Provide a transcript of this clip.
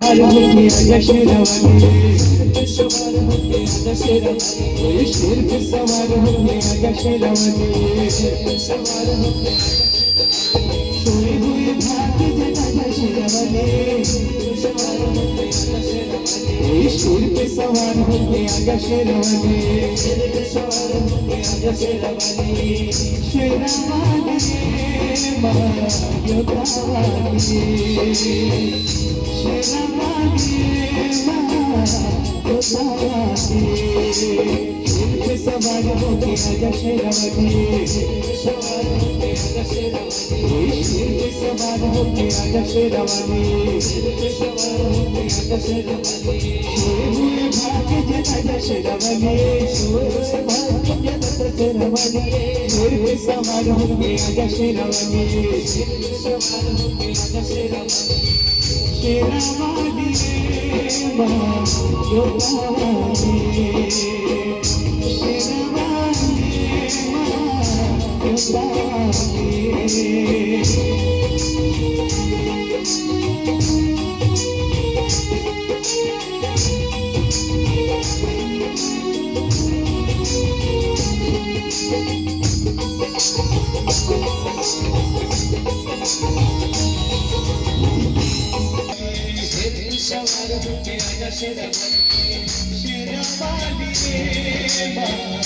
सवार होके आजा शेरावाली, सवार होके आजा शेरावाली, शेर पे सवार होके आजा शेरावाली, सवार होके सोए हुए भाग्य जगा शेरावाली, सवार होके आजा शेरावाली, शेर पे सवार होके आजा शेरावाली, शेर पे सवार होके आजा शेरावाली, शेरावाली माँ योगावाली, सवार होके आजा शेरावाली, सवार होके आजा शेरावाली, सवार होके आजा शेरावाली, सवार होके आजा शेरावाली, सोए हुए भाग्य जगा शेरावाली, सोए भाग्य जगा शेरावाली, शेर पे सवार होके आजा शेरावाली, सवार होके आजा शेरावाली, शेरावाली माँ योगावाली, शेरावाली माँ योगावाली। सवार होके आजा शेरावाली, शेरावाली माँ